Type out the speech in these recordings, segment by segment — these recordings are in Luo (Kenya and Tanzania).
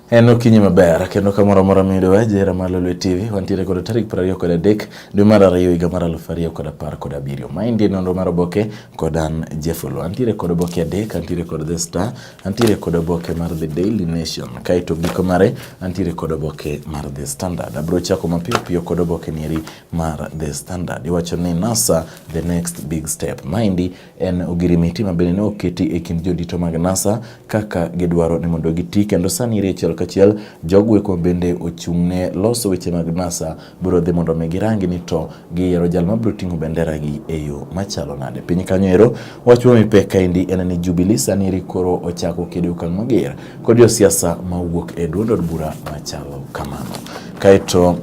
En okinyi maber kendo kamoro amora miyudo wajera Malolwe TV wantiere kod tarik 23 dwe mar 2 higa mar 2017. Maendi nonro mar oboke kod an Jeffolo. Antiere kod oboke adek, antiere kod The Star, antiere kod oboke mar The Daily Nation, kaito giko mare antiere kod oboke mar The Standard. Abro chako mapiyo piyo kod oboke nieri mar The Standard. Iwacho ni NASA the next big step. Maendi en ogirimiti mabende ne oketi e kind jodito mag NASA kaka gidwaro ni mondo giti kendo sani richo kachiel jogwe ko bende ochung'ne loso weche mag NASA biro dhi mondo girangi ni to giyiero jal mabiro ting'o bendera gi e yo machalo nade. Piny kanyo ero wach mipek kaendi en ni Jubilee sani koro ochako kedo okang' mager kod josiasa mawuok e duond od bura machalo kamano. Kaito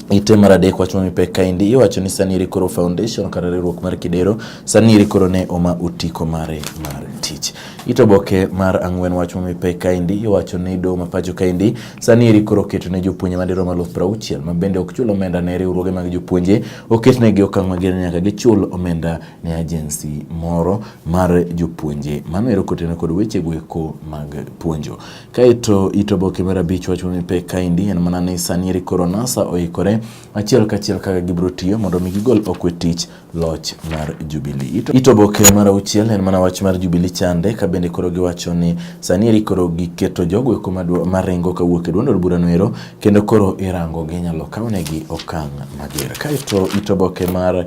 ite mar adek wach mipek kaendi iwacho ni sani koro foundation kata riwruok mar Kidero sani koro ne oma utiko mare mar tich. Itoboke mar ang'wen wach mipek kaendi iwacho ni do mapacho kaendi sani koro keto ne jopuonje madiro malo 60 mabende ok chul omenda ne riwruoge mag jopuonje oketnegi okang' mager nyaka gichul omenda ne agency moro mar jopuonje. Mano ero kotene kod weche gweko mag puonjo. Kaito itoboke mar abich wach mipek kaendi en mana ni sani koro NASA oikore achiel kachiel kaka gibiro tiyo mondo gigol okwe tich loch mar Jubilee. Itoboke mar auchiel en mana wach mar Jubilee chande ka bende koro giwacho ni sani koro giketo jogwe komadwa marengo kawuok e duond od bura noero kendo koro irango gi nyalo kawnegi okang' mager. Kaito itoboke mar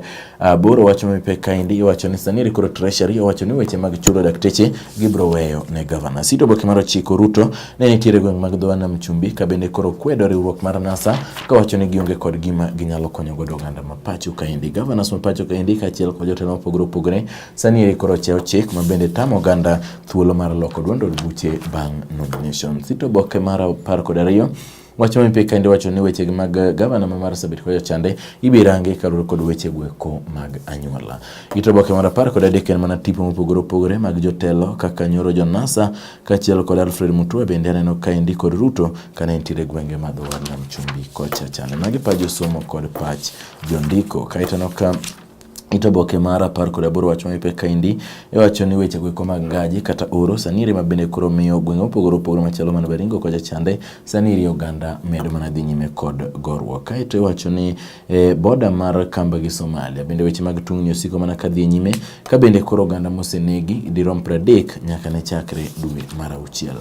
boro wach mipek kaendi iwacho ni sani koro treasury owacho ni weche mag chulo dakteche gibiro weyo ne governor. Itoboke mar 9 Ruto ne nitiere gweng' mag dho nam chumbi ka bende koro kwedo riwruok mar NASA kawacho ni gionge kod gima ginyalo konyo godo oganda mapacho kaendi. Governors mapacho kaendi kachiel kod jotelo mopogore sani koro cheo chik mabende tamo oganda thuolo mar loko duond od buche bang' nomination. Itoboke mar 12 wacho mipek kaendi wacho ni weche mag gavana ma Marsabit koyo chande ibirangi kaluwore kod weche gweko mag anyuola. Itoboke mar 13 en mana tipo mopogore mag jotelo kaka nyoro jo NASA kachiel kod Alfred Mutua bende aneno kaendi kod Ruto kana nitiere gwenge mag dho nam chumbi kocha chande. Magi pajo somo kod pach jondiko. Kaito noka itoboke mar 18 wach mipek kaendi iwacho ni weche gweko mag ngaji kata oro sani mabende koro miyo gwenge opogore machalo man Baringo kocha chande sani oganda medo mana dhi nyime kod gorruok. Kaito iwacho ni boda mar Kamba gi Somalia bende weche mag tungni osiko mana kadhi nyime ka bende koro oganda mosenegi dirom 30 nyaka ne chakre dwe mar 6.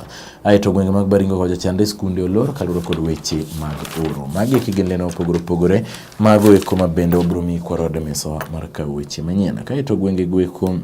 Aito gwenge mag Baringo kocha chande skunde olor kaluwore kod weche mag oro. Magi kigende opogore mago eko mabende obro mi kwarode meso mar weche manyien. Kaito gwenge gweko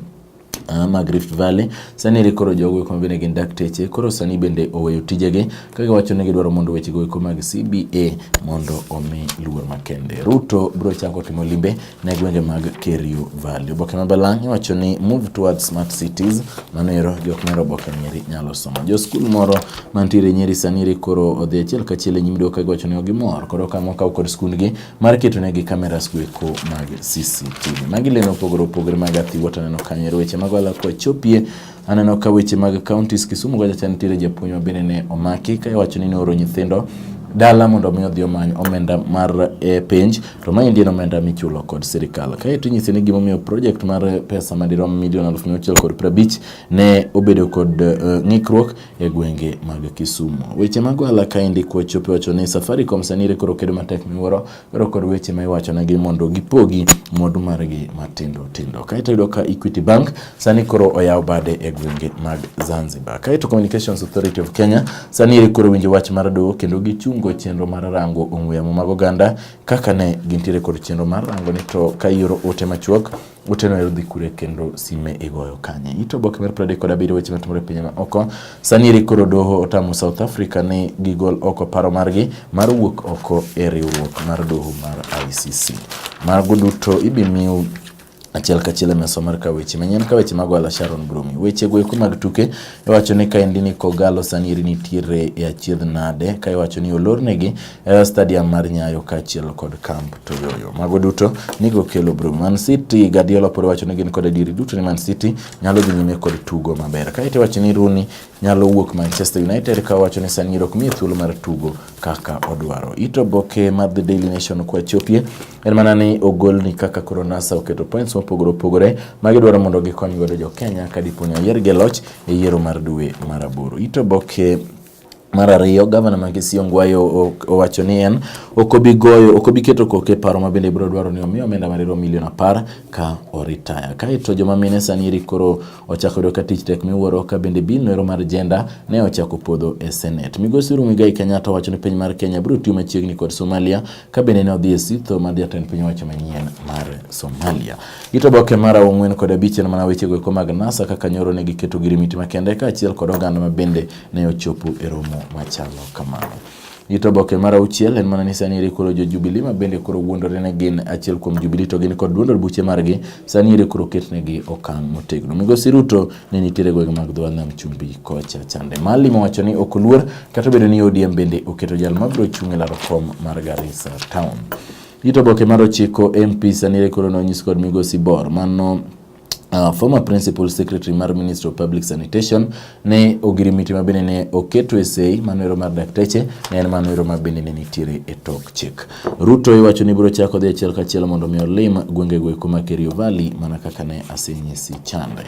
mag Rift Valley sani koro jogo ko bende gin dakteche koro sani bende oweyo tijege kaga wacho ni gidwaro mondo weche gweko mag CBA mondo omi luor makende. Ruto bro chako timo limbe ne gwenge mag Kerio Valley. Oboke mabalang' wacho ni move towards smart cities manero jok mero oboke nyeri nyalo somo. Jo skul moro mantiere Nyeri sani koro odhi achiel kachiel nyimdo kaga wacho ni ogimor koro kamo kaw kod skundgi mar keto negi kameras gweko mag CCTV. Magi leno opogore mag athi wotaneno kanyo weche mag wala kwa chopie aneno ka weche mag counties Kisumu goja chanitire japuonj mabende ne omaki ka iwacho ni oro nyithindo dala mondo mi odhi omany omenda mar penj to maendi en omenda michulo kod sirikal. Kaito nyise ni gima omiyo project mar pesa madirom milion 1,650 ne obedo kod ng'ikruok e gwenge mag Kisumu. Weche mag wala kaendi kwa chope wacho ni Safaricom sani koro kedo matek miwuoro koro kod weche ma iwacho na gi mondo gipogi mwandu margi matindo. Kaito yudo ka Equity Bank sani koro oyaw bade e gwenge mag Zanzibar. Kaito Communications Authority of Kenya sani koro winjo wach mar doho kendo gichungo chenro mar rango ong'we yamo mag oganda kaka ne gintiere kod chenro mar rango ni to ka ioro ote machuok uteno yudhi kure kendo sime igoyo kanye. Itoboke mar 37 weche matimore piny ma oko sani koro doho otamo South Africa ni gigol oko paro margi mar wuok oko e riwruok mar doho mar ICC. Mago duto ibimiu achiel kachiel meso mar ka weche manyien ka weche mag wala Sharon Brumi. Weche gweko mag tuke iwacho ni kaendi ni Kogalo sani nitiere e achiedh nade ka iwacho ni olornegi stadium mar Nyayo kachiel kod Camp Toyoyo. Mago duto nigo kelo Brumi. Man City Guardiola pod wacho ni gin kod adiri duto ni Man City nyalo dhi nyime kod tugo maber. Kaito wacho ni Rooney nyalo wuok Manchester United ka wacho ni sani ok mi thuolo mar tugo kaka odwaro. Itoboke mar The Daily Nation kwa chopie en mana ni ogol ni kaka Coronasa oketo points mopogore magidwaro mondo gikony godo jo Kenya ka dipo ni oyiergi loch e yiero mar dwe mar 8. Itoboke Mar ariyo, gavana ma Kisii Ongwayo owacho ni en okobi keto koke paro ma bende biro dwaro ni omiyo omenda mariyo milion 10 ka oritaya. Kaeto joma mine sani koro ochako yudo ka tich tek miwuoro ka bende bill noero mar jenda ne ochako podho e Senate. Migosi Muigai Kenyatta owacho ni piny mar Kenya biro tiyo machiegni kod Somalia ka bende ne odhi e sitho mar jatend piny owacho manyien mar Somalia. Ito boke mar 4 en mana weche go mag NASA kaka nyoro ne giketo girimiti makende ka achiel kod oganda ma bende ne ochopo e romo machalo kamano. Ito boke mar 6 en mana ni sani koro jo Jubilee ma bende koro wuondore ne gin achiel kuom Jubilee to gin kod duondor buche margi sani koro ketnegi okang' motegno. Migosi Ruto ne nitiere gwenge mag dho nam chumbi kocha chande. Mali mowacho ni ok oluor kata bedo ni ODM bende oketo jal mabiro chung' e laro kom mar Garissa Town. Ito boke mar 9 MP sani koro nonyis kod Migosi Bor mano former principal secretary mar Ministry of Public Sanitation ne ogirimiti ma bende ne oketo e sei manero mar dakteche ne en manero ma bende ne nitiere e tok chik. Ruto iwacho ni biro chako dhi achiel kachiel mondo mi olim gwenge go ma Kerio Valley mana kaka ne asenyisi chande.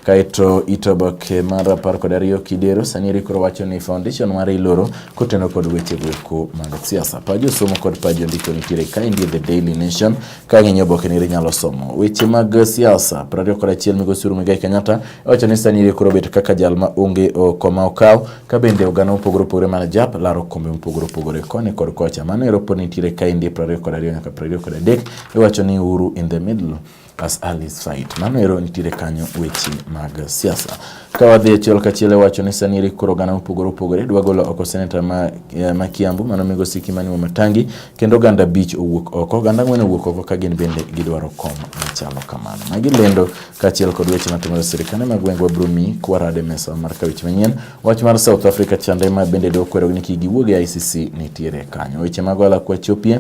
Kaeto ito boke mar 12 Kidero sani koro wacho ni foundation mar iloro koteno kod weche go mag siasa. Pajo somo kod pajo ndiko nitiere ka indie The Daily Nation ka ng'inyo boke ni nyalo somo weche mag siasa. 21 Migosi Muigai Kenyatta wacho ni sani koro bet kaka jal ma onge koma okaw ka bende ogana opogore mar jap laro kombe opogore kone kod kocha mano eropo nitiere ka indie 22 nyaka 23 wacho ni Uhuru in the middle as Alice fight. Mano ero nitiere kanyo weche mag siasa. Ka wadhi achiel kachiel wacho ni sani koro gana opogore dwa golo oko seneta ma Kiambu mano Migosi Kimani Wamatangi kendo ganda bich owuok oko ganda ng'wen owuok oko ka gin bende gidwaro kom machalo kamano. Magi lendo kachiel kod weche matimore sirikane mag gwengwa Brumi kwarade mesa mar kawich manyien. Wach mar South Africa chande ma bende do kwero ni giwuoge ICC nitiere kanyo. Weche mag wala kwa chopie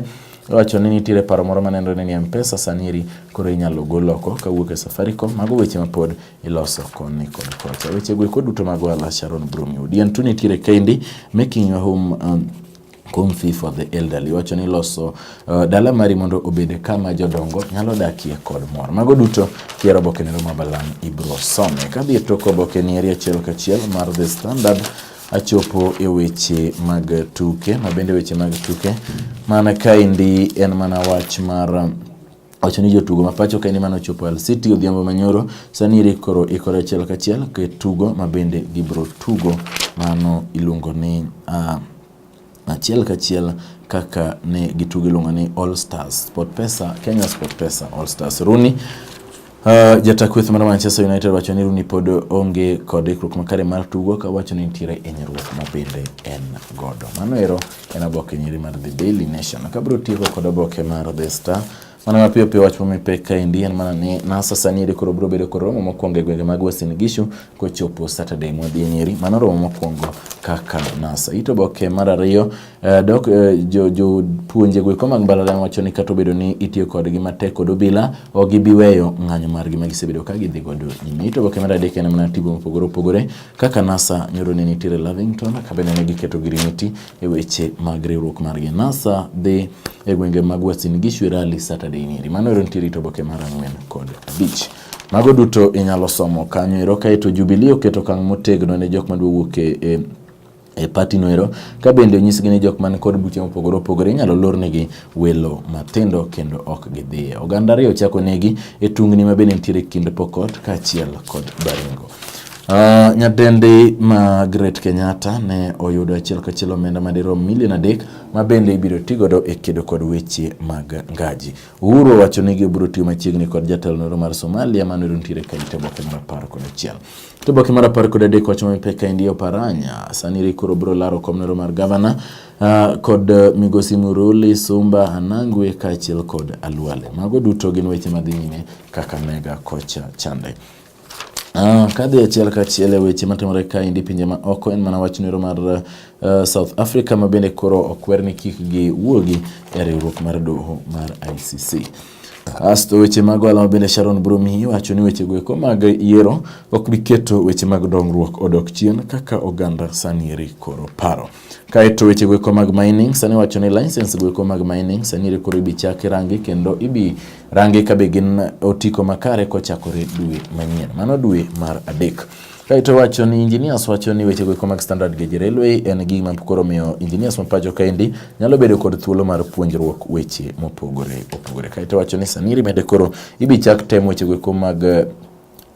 wacho ni nitiere paro moro manendo ni M-Pesa saniri koro inyalo gol oko kawuok e Safaricom. Mago weche ma pod iloso koni kod kocha. Weche go duto mag wala Sharon Brumi Odien tu nitiere kendi making your home home fee for the elderly. Wacho ni loso dala mari mondo obede kama jodongo nyalo dakie kod mor. Mago duto kiero boke nero mabalang ibro some. Kadhi toko boke ni area achiel kachiel mar The Standard achopo e weche mag tuke ma bende weche mag tuke mana kaindi en mana wach mar wacho ni jotugo mapacho kaindi mano chopo Al City odhiambo manyoro sani koro ikore achiel kachiel ke tugo ma bende gibro tugo mano iluongo ni achiel kachiel kaka ne gitugo iluongo ni All Stars SportPesa Kenya SportPesa All Stars. Rooney jatakweth mar Manchester United wacho ni Rooney pod onge kod ikruok makare mar tugo ka wacho ni nitiere hinyruok ma bende en godo. Mano ero en oboke nyiri mar The Daily Nation. Kabro tieko kod oboke mar The Star mana mapiyo wach momipeka indi en mana ni NASA sani koro bro bedo koro romo mokwongo e gwenge mag Uasin Gishu kochopo Saturday modhi nyiri mano romo mokwongo kaka NASA. Ito boke mar ariyo jo puonje go mag mbalariany wacho ni kata obedo ni itiyo kodgi matek kod obila ok gibiweyo ng'anyo margi ma gisebedo ka gidhi godo nyime. Ito boke mar adek en mana tibo opogore kaka NASA nyoro ni nitiere Lavington ka bende ne giketo girimiti e weche mag riwruok margi. NASA dhi e gwenge mag Uasin Gishu rally Saturday nyiri. Mano ero nitiere ito boke mar 4 kod 5. Mago duto inyalo somo kanyo ero. Kaeto Jubilee oketo kang' motegno ne jok madwa wuok e party noero ka bende onyisgi ni jok man kod buche opogore inyalo lornegi welo matindo kendo ok gidhiye. Oganda ariyo chako negi e tungni ma bende nitiere kind Pokot ka achiel kod Baringo. Nyadendi Margaret Kenyatta ne oyudo achiel kachiel omenda madirom milion 3 ma bende ibiro tigodo e kedo kod weche mag ngaji. Uhuru wacho ni gibiro tiyo machiegni kod jatelo mar Somalia mano nitiere ka ite boke mar 11. To boke mar 13 wacho mipeka indio Paranya sani koro bro laro komnero mar governor kod Migosi Muruli Sumba Anangwe ka achiel kod Alwale. Mago duto gin weche madhi nyime kaka mega kocha chande. Kadhi achiel kachiel weche matimore ka indi pinje ma oko en mana wach nero mar South Africa ma bende koro okwer ni kik gi wuogi e riwruok mar doho mar ICC. Asto weche mag wala bende Sharon Brumi wacho ni weche go mag yiero ok biketo weche mag dongruok odok chien kaka oganda sani koro paro. Kaeto weche go mag mining sani wacho ni license go mag mining sani koro ibichake rangi kendo ibi rangi ka be gin otiko makare kochakore dwe manyien. Mano dwe mar 3. Kaito wacho ni engineers wacho ni weche go mag standard gauge railway en gima koro miyo engineers mapacho kaendi nyalo bedo kod thuolo mar puonjruok weche mopogore opogore. Kaito wacho ni sani mede koro ibichak temo weche go mag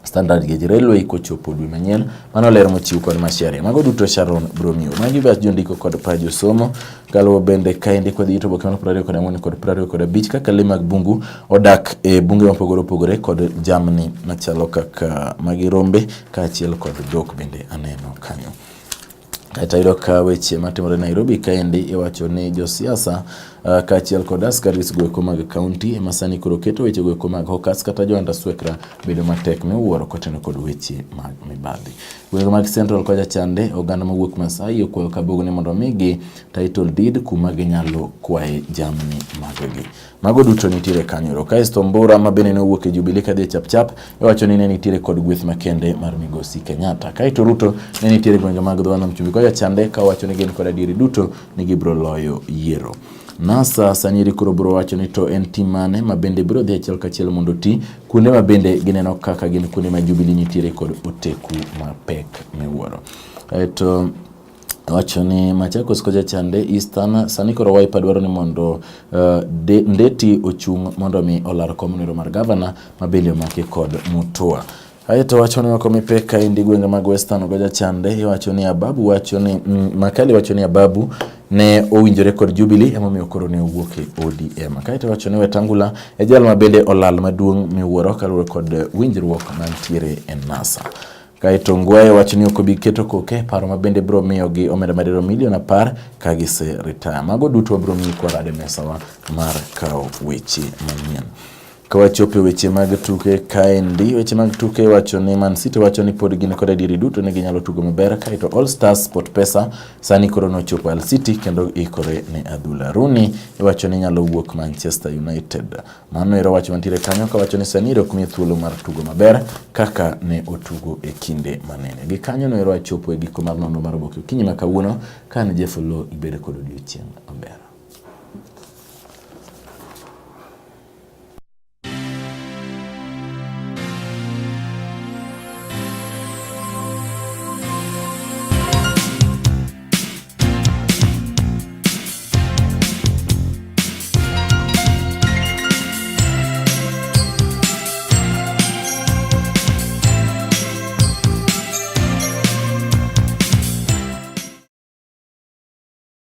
standard gauge railway kochopo dwe manyien. Mano ler mochiw kod Macharia. Mago duto Sharon Bromio. Magi bas jondiko kod pajo somo. Kaluwo bende kaendi kod ito boke 24 kod 25 kaka le mag bungu odak e bunge mopogore opogore kod jamni machalo kaka magi rombe kaachiel kod dhok bende aneno kanyo. Kaita ilo ka weche matimore Nairobi kaendi iwacho ni josiasa kaachiel kod askaris goeko mag kaunti ema sani koro keto weche goeko mag hokas kata joanda swekra bedo matek miwuoro koteno kod weche mag mibadhi. Gwenge mag Central koja chande oganda mawuok Masai okwayo Kabogo mondo omigi title deed kuma ginyalo kwaye jamni maggi. Mago duto nitiere kanyo. Kaisto Mbura mabende nowuok e Jubilee kadhi chap iwacho ni ne nitiere kod gweth makende mar Migosi Kenyatta. Kaito Ruto ne nitiere gwenge mag dho nam chumbi koja chande ka wacho ni gin kod adieri duto ni gibro loyo yiero. NASA sanyiri kuro bro wacho ni to en tim mane mabende bro dhi achiel kachiel mondo ti kuonde mabende gineno kaka gin kuonde ma Jubilee nitiere kod oteku mapek miwuoro. Eto wacho ni Machakos koja chande Eastern sani koro Wiper dwaro ni mondo Ndeti ochung mondo mi olar komunero mar governor mabende omake kod Mutua. Aito wacho ni wako mipeka indi gwenge mag Western goja chande wacho ni Ababu wacho ni Makali wacho ni Ababu ne owinjore kod Jubilee ema miyo koro ne owuok e ODM. Kaito wacho ni Wetangula e jal mabende olal maduong' miwuoro kaluwore kod winjruok mantiere e NASA. Kaito Ngwaye wacho ni ok obi keto koke paro mabende bro miyo gi omenda madero milion 10 ka gise retire. Mago duto bro miyo kwa rade mesawa mar kao weche manyien. Kawachope weche mag tuke kaendi weche mag tuke wacho ni Man City wacho ni pod gin kod adieri duto ne ginyalo tugo maber. Kaito All Stars Sport Pesa sani koro nochopo Al City kendo ikore ne adhula. Rooney wacho ni nyalo wuok Manchester United. Mano ero wacho mantiere kanyo ka wacho ni sani ok miye thuolo mar tugo maber kaka ne otugo e kinde manene. Gi kanyo no ero wachopo e giko mar nono mar oboke okinyi ma kawuono kan Jeff Lo ibede kod odiochieng' maber.